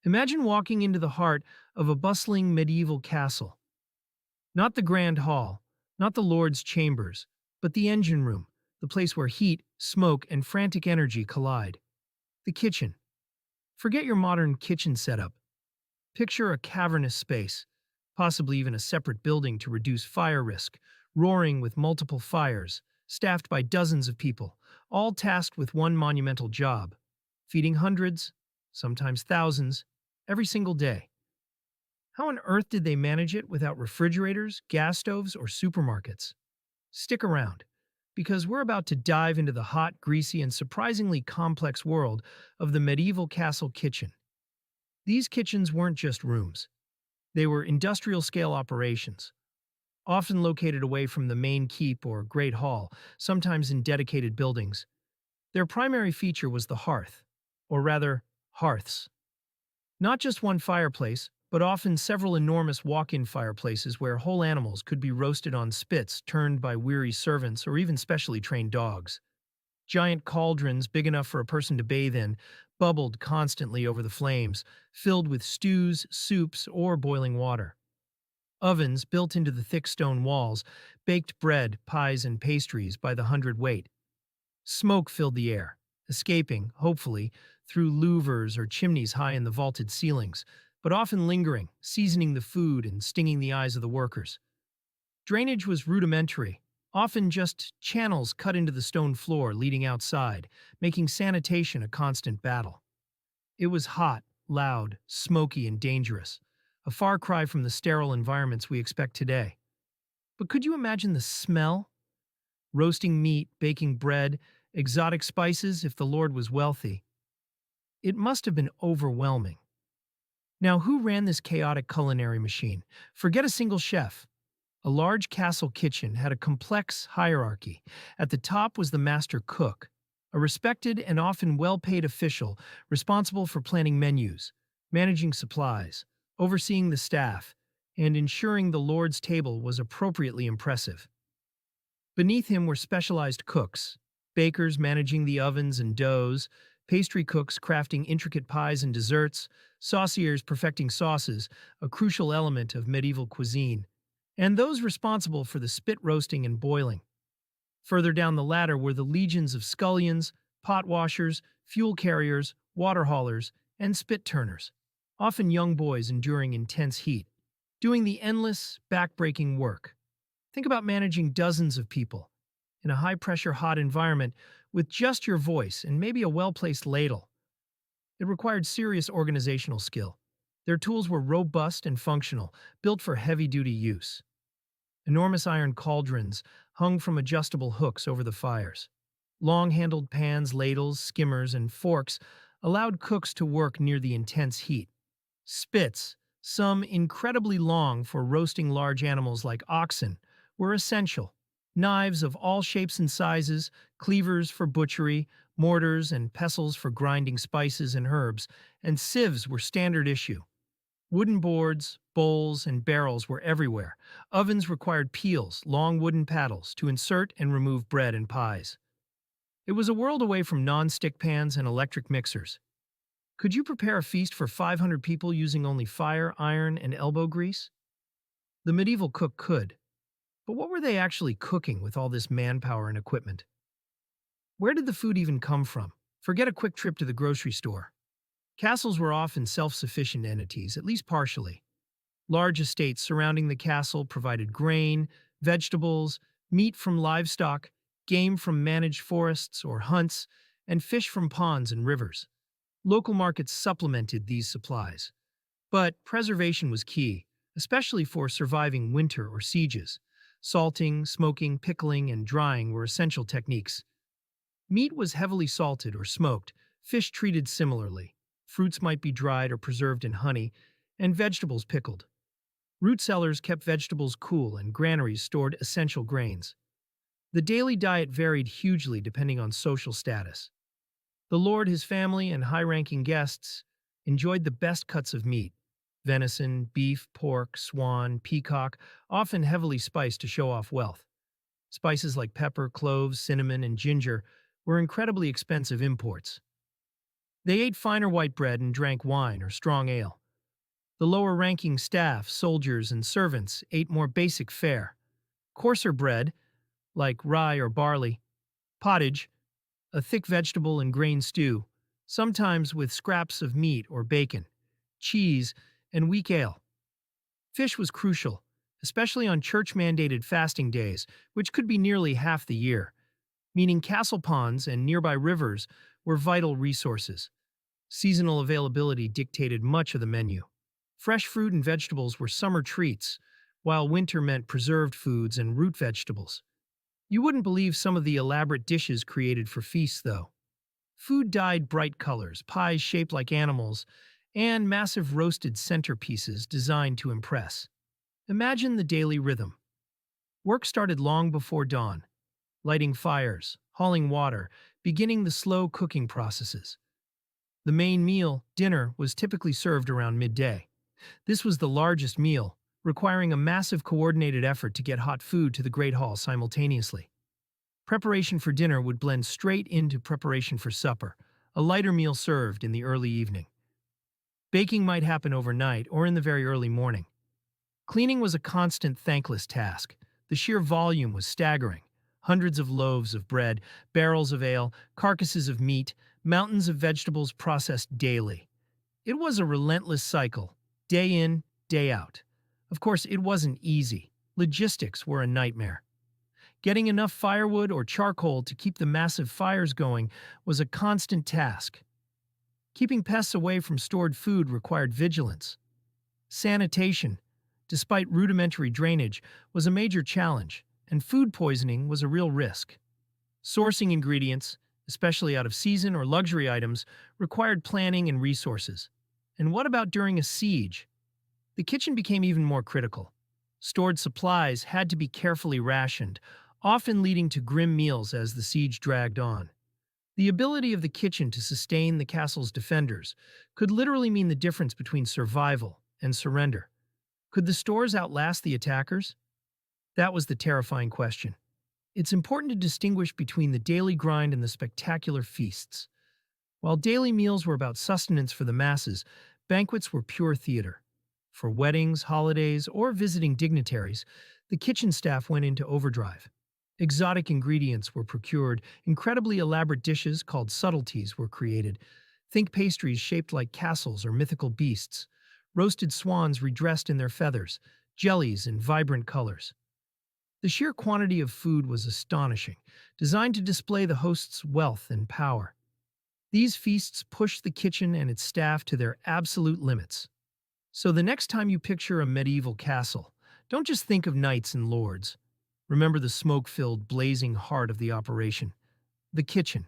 Imagine walking into the heart of a bustling medieval castle. Not the grand hall, not the lord's chambers, but the engine room, the place where heat, smoke, and frantic energy collide. The kitchen. Forget your modern kitchen setup. Picture a cavernous space, possibly even a separate building to reduce fire risk, roaring with multiple fires, staffed by dozens of people, all tasked with one monumental job: feeding hundreds, sometimes thousands, every single day. How on earth did they manage it without refrigerators, gas stoves, or supermarkets? Stick around, because we're about to dive into the hot, greasy, and surprisingly complex world of the medieval castle kitchen. These kitchens weren't just rooms. They were industrial-scale operations, often located away from the main keep or great hall, sometimes in dedicated buildings. Their primary feature was the hearth, or rather, hearths. Not just one fireplace, but often several enormous walk-in fireplaces where whole animals could be roasted on spits turned by weary servants or even specially trained dogs. Giant cauldrons big enough for a person to bathe in bubbled constantly over the flames, filled with stews, soups, or boiling water. Ovens built into the thick stone walls baked bread, pies, and pastries by the hundredweight. Smoke filled the air, escaping, hopefully, through louvers or chimneys high in the vaulted ceilings, but often lingering, seasoning the food and stinging the eyes of the workers. Drainage was rudimentary, often just channels cut into the stone floor leading outside, making sanitation a constant battle. It was hot, loud, smoky, and dangerous, a far cry from the sterile environments we expect today. But could you imagine the smell? Roasting meat, baking bread, exotic spices if the Lord was wealthy. It must have been overwhelming. Now, who ran this chaotic culinary machine? Forget a single chef. A large castle kitchen had a complex hierarchy. At the top was the master cook, a respected and often well-paid official responsible for planning menus, managing supplies, overseeing the staff, and ensuring the Lord's table was appropriately impressive. Beneath him were specialized cooks, bakers managing the ovens and doughs, pastry cooks crafting intricate pies and desserts, sauciers perfecting sauces, a crucial element of medieval cuisine, and those responsible for the spit roasting and boiling. Further down the ladder were the legions of scullions, pot washers, fuel carriers, water haulers, and spit turners, often young boys enduring intense heat, doing the endless, back-breaking work. Think about managing dozens of people in a high-pressure, hot environment with just your voice and maybe a well-placed ladle. It required serious organizational skill. Their tools were robust and functional, built for heavy-duty use. Enormous iron cauldrons hung from adjustable hooks over the fires. Long-handled pans, ladles, skimmers, and forks allowed cooks to work near the intense heat. Spits, some incredibly long for roasting large animals like oxen, were essential. Knives of all shapes and sizes, cleavers for butchery, mortars and pestles for grinding spices and herbs, and sieves were standard issue. Wooden boards, bowls, and barrels were everywhere. Ovens required peels, long wooden paddles, to insert and remove bread and pies. It was a world away from non-stick pans and electric mixers. Could you prepare a feast for 500 people using only fire, iron, and elbow grease? The medieval cook could. But what were they actually cooking with all this manpower and equipment? Where did the food even come from? Forget a quick trip to the grocery store. Castles were often self-sufficient entities, at least partially. Large estates surrounding the castle provided grain, vegetables, meat from livestock, game from managed forests or hunts, and fish from ponds and rivers. Local markets supplemented these supplies. But preservation was key, especially for surviving winter or sieges. Salting, smoking, pickling, and drying were essential techniques. Meat was heavily salted or smoked, fish treated similarly. Fruits might be dried or preserved in honey, and vegetables pickled. Root cellars kept vegetables cool, and granaries stored essential grains. The daily diet varied hugely depending on social status. The lord, his family, and high-ranking guests enjoyed the best cuts of meat: venison, beef, pork, swan, peacock, often heavily spiced to show off wealth. Spices like pepper, cloves, cinnamon, and ginger were incredibly expensive imports. They ate finer white bread and drank wine or strong ale. The lower-ranking staff, soldiers, and servants ate more basic fare. Coarser bread, like rye or barley, pottage, a thick vegetable and grain stew, sometimes with scraps of meat or bacon, cheese, and weak ale. Fish was crucial, especially on church-mandated fasting days, which could be nearly half the year, meaning castle ponds and nearby rivers were vital resources. Seasonal availability dictated much of the menu. Fresh fruit and vegetables were summer treats, while winter meant preserved foods and root vegetables. You wouldn't believe some of the elaborate dishes created for feasts, though. Food dyed bright colors, pies shaped like animals, and massive roasted centerpieces designed to impress. Imagine the daily rhythm. Work started long before dawn, lighting fires, hauling water, beginning the slow cooking processes. The main meal, dinner, was typically served around midday. This was the largest meal, requiring a massive coordinated effort to get hot food to the Great Hall simultaneously. Preparation for dinner would blend straight into preparation for supper, a lighter meal served in the early evening. Baking might happen overnight or in the very early morning. Cleaning was a constant, thankless task. The sheer volume was staggering. Hundreds of loaves of bread, barrels of ale, carcasses of meat, mountains of vegetables processed daily. It was a relentless cycle, day in, day out. Of course, it wasn't easy. Logistics were a nightmare. Getting enough firewood or charcoal to keep the massive fires going was a constant task. Keeping pests away from stored food required vigilance. Sanitation, despite rudimentary drainage, was a major challenge, and food poisoning was a real risk. Sourcing ingredients, especially out of season or luxury items, required planning and resources. And what about during a siege? The kitchen became even more critical. Stored supplies had to be carefully rationed, often leading to grim meals as the siege dragged on. The ability of the kitchen to sustain the castle's defenders could literally mean the difference between survival and surrender. Could the stores outlast the attackers? That was the terrifying question. It's important to distinguish between the daily grind and the spectacular feasts. While daily meals were about sustenance for the masses, banquets were pure theater. For weddings, holidays, or visiting dignitaries, the kitchen staff went into overdrive. Exotic ingredients were procured, incredibly elaborate dishes called subtleties were created. Think pastries shaped like castles or mythical beasts, roasted swans redressed in their feathers, jellies in vibrant colors. The sheer quantity of food was astonishing, designed to display the host's wealth and power. These feasts pushed the kitchen and its staff to their absolute limits. So the next time you picture a medieval castle, don't just think of knights and lords. Remember the smoke-filled, blazing heart of the operation, the kitchen.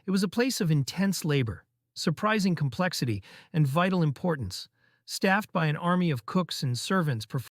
It was a place of intense labor, surprising complexity, and vital importance, staffed by an army of cooks and servants